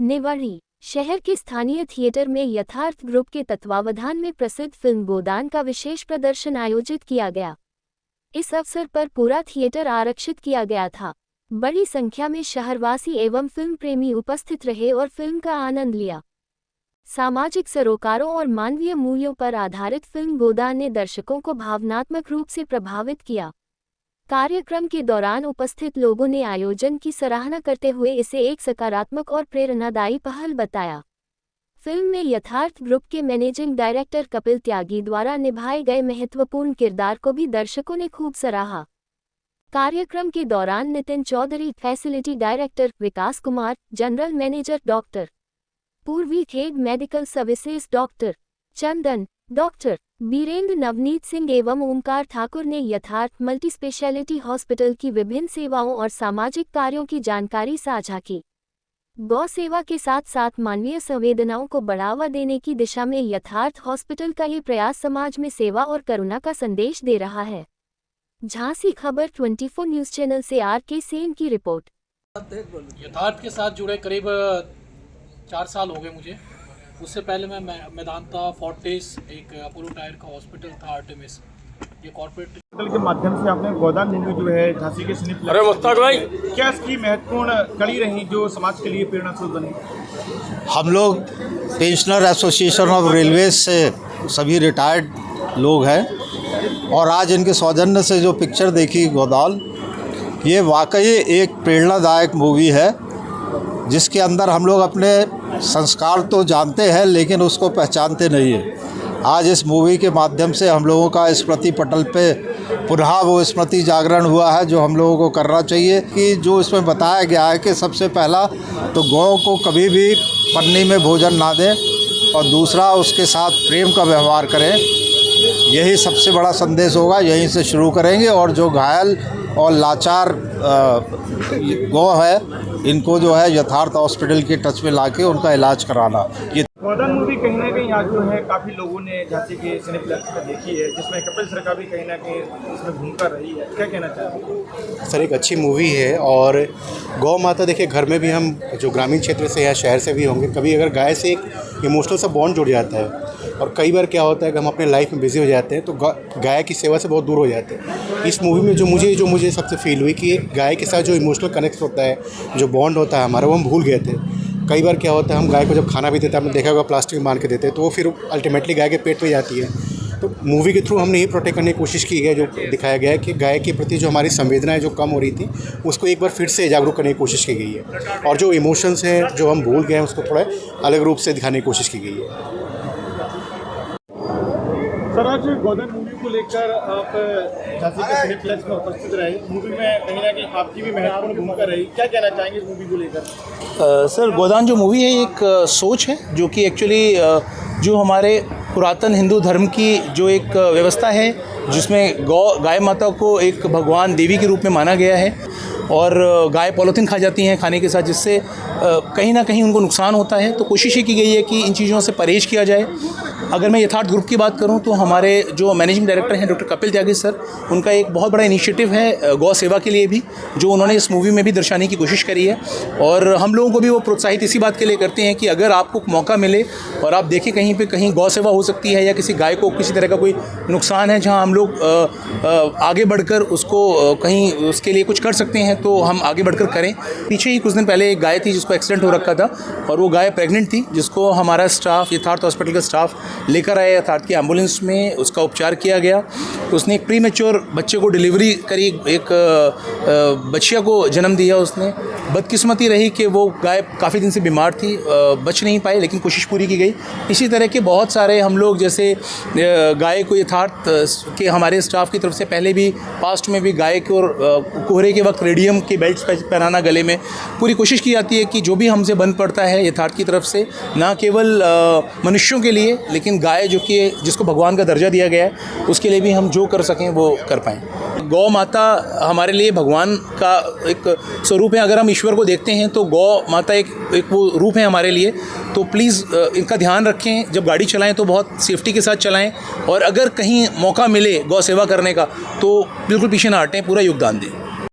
निवाड़ी शहर के स्थानीय थिएटर में यथार्थ ग्रुप के तत्वावधान में प्रसिद्ध फिल्म गोदान का विशेष प्रदर्शन आयोजित किया गया। इस अवसर पर पूरा थिएटर आरक्षित किया गया था। बड़ी संख्या में शहरवासी एवं फिल्म प्रेमी उपस्थित रहे और फिल्म का आनंद लिया। सामाजिक सरोकारों और मानवीय मूल्यों पर आधारित फिल्म गोदान ने दर्शकों को भावनात्मक रूप से प्रभावित किया। कार्यक्रम के दौरान उपस्थित लोगों ने आयोजन की सराहना करते हुए इसे एक सकारात्मक और प्रेरणादायी पहल बताया। फिल्म में यथार्थ ग्रुप के मैनेजिंग डायरेक्टर कपिल त्यागी द्वारा निभाए गए महत्वपूर्ण किरदार को भी दर्शकों ने खूब सराहा। कार्यक्रम के दौरान नितिन चौधरी, फैसिलिटी डायरेक्टर विकास कुमार, जनरल मैनेजर डॉक्टर पूर्वी, हेड मेडिकल सर्विसेज डॉक्टर चंदन, डॉक्टर बीरेंद्र, नवनीत सिंह एवं ओमकार ठाकुर ने यथार्थ मल्टी स्पेशलिटी हॉस्पिटल की विभिन्न सेवाओं और सामाजिक कार्यों की जानकारी साझा की। गौ सेवा के साथ साथ मानवीय संवेदनाओं को बढ़ावा देने की दिशा में यथार्थ हॉस्पिटल का ये प्रयास समाज में सेवा और करुणा का संदेश दे रहा है। झांसी खबर 24 न्यूज चैनल से RK सेन की रिपोर्ट। यथार्थ के साथ जुड़े करीब 4 साल हो गए मुझे। उससे पहले मैं मेदांता, फोर्टिस, एक अपोलो टायर का हॉस्पिटल था, आर्टेमिस, ये कॉर्पोरेट हॉस्पिटल के माध्यम से आपने गोदान मूवी जो है झांसी के सिनेप्लेक्स, क्या इसकी महत्वपूर्ण कड़ी रही जो समाज के लिए प्रेरणा स्रोत बनी? हम लोग पेंशनर एसोसिएशन ऑफ रेलवे से सभी रिटायर्ड लोग हैं और आज इनके सौजन्य से जो पिक्चर देखी गोदान, ये वाकई एक प्रेरणादायक मूवी है जिसके अंदर हम लोग अपने संस्कार तो जानते हैं लेकिन उसको पहचानते नहीं है। आज इस मूवी के माध्यम से हम लोगों का स्मृति पटल पे पुनः वो स्मृति जागरण हुआ है जो हम लोगों को करना चाहिए कि जो इसमें बताया गया है कि सबसे पहला तो गौ को कभी भी पन्नी में भोजन ना दें और दूसरा उसके साथ प्रेम का व्यवहार करें। यही सबसे बड़ा संदेश होगा, यहीं से शुरू करेंगे। और जो घायल और लाचार गौ है इनको जो है यथार्थ हॉस्पिटल के टच में लाके उनका इलाज कराना। ये गोदान मूवी कहीं ना कहीं आज जो है काफ़ी लोगों ने झांसी के सिनेप्लेक्स में देखी है, जिसमें कपिल सर का भी कहीं ना कहीं इसमें भूमिका रही है। क्या कहना चाहेंगे? सर, एक अच्छी मूवी है और गौ माता देखिए, घर में भी हम जो ग्रामीण क्षेत्र से या शहर से भी होंगे, कभी अगर गाय से एक इमोशनल सा बॉन्ड जुड़ जाता है। और कई बार क्या होता है कि हम अपने लाइफ में बिजी हो जाते हैं तो गाय की सेवा से बहुत दूर हो जाते हैं। इस मूवी में जो मुझे सबसे फील हुई कि एक गाय के साथ जो इमोशनल कनेक्ट होता है, जो बॉन्ड होता है हमारा, वो हम भूल गए थे। कई बार क्या होता है, हम गाय को जब खाना भी देते हैं, आपने देखा होगा प्लास्टिक में बांध के देते हैं, तो वो फिर अल्टीमेटली गाय के पेट पे जाती है। तो मूवी के थ्रू हमने ये प्रोटेक्ट करने की कोशिश की है, जो दिखाया गया है कि गाय के प्रति जो हमारी संवेदनाएं जो कम हो रही थी उसको एक बार फिर से जागरूक करने की कोशिश की गई है। और जो इमोशंस हैं जो हम भूल गए हैं उसको थोड़ा अलग रूप से दिखाने की कोशिश की गई है। सर, आज गोदान मूवी को लेकर आप झांसी के सिनेप्लेक्स में उपस्थित रहे। मूवी में कहीं ना कहीं आपकी भी महत्वपूर्ण भूमिका रही। क्या कहना चाहेंगे इस मूवी को लेकर? सर, गोदान जो मूवी है एक सोच है जो कि एक्चुअली जो हमारे पुरातन हिंदू धर्म की जो एक व्यवस्था है जिसमें गाय माता को एक भगवान देवी के रूप में माना गया है और गाय पॉलीथीन खा जाती हैं खाने के साथ, जिससे कहीं ना कहीं उनको नुकसान होता है। तो कोशिश ये की गई है कि इन चीज़ों से परहेज़ किया जाए। अगर मैं यथार्थ ग्रुप की बात करूं तो हमारे जो मैनेजिंग डायरेक्टर हैं डॉक्टर कपिल त्यागी सर, उनका एक बहुत बड़ा इनिशिएटिव है गौ सेवा के लिए भी, जो उन्होंने इस मूवी में भी दर्शाने की कोशिश करी है। और हम लोगों को भी वो प्रोत्साहित इसी बात के लिए करते हैं कि अगर आपको मौका मिले और आप देखें कहीं पे कहीं गौ सेवा हो सकती है या किसी गाय को किसी तरह का कोई नुकसान है जहाँ हम लोग आगे बढ़कर उसको कहीं उसके लिए कुछ कर सकते हैं तो हम आगे बढ़कर करें। पीछे ही कुछ दिन पहले एक गाय थी जिसको एक्सीडेंट हो रखा था और वो गाय प्रेग्नेंट थी, जिसको हमारा स्टाफ, यथार्थ हॉस्पिटल का स्टाफ लेकर आया यथार्थ की एम्बुलेंस में, उसका उपचार किया गया। तो उसने एक प्रीमेच्योर बच्चे को डिलीवरी करी, एक बच्चिया को जन्म दिया उसने। बदकिस्मती रही कि वो गाय काफ़ी दिन से बीमार थी, बच नहीं पाई, लेकिन कोशिश पूरी की गई। इसी तरह के बहुत सारे हम लोग जैसे गाय को यथार्थ के हमारे स्टाफ की तरफ से पहले भी पास्ट में भी गाय को कोहरे के वक्त रेडियम के बेल्ट पहनाना गले में, पूरी कोशिश की जाती है कि जो भी हमसे बन पड़ता है यथार्थ की तरफ से, ना केवल मनुष्यों के लिए लेकिन गाय जो कि जिसको भगवान का दर्जा दिया गया है उसके लिए भी हम जो कर सकें वो कर पाएँ। गौ माता हमारे लिए भगवान का एक स्वरूप है। अगर हम ईश्वर को देखते हैं तो गौ माता एक वो रूप है हमारे लिए। तो प्लीज़ इनका ध्यान रखें, जब गाड़ी चलाएं तो बहुत सेफ्टी के साथ चलाएं और अगर कहीं मौका मिले गौ सेवा करने का तो बिल्कुल पीछे ना हटें, पूरा योगदान दें।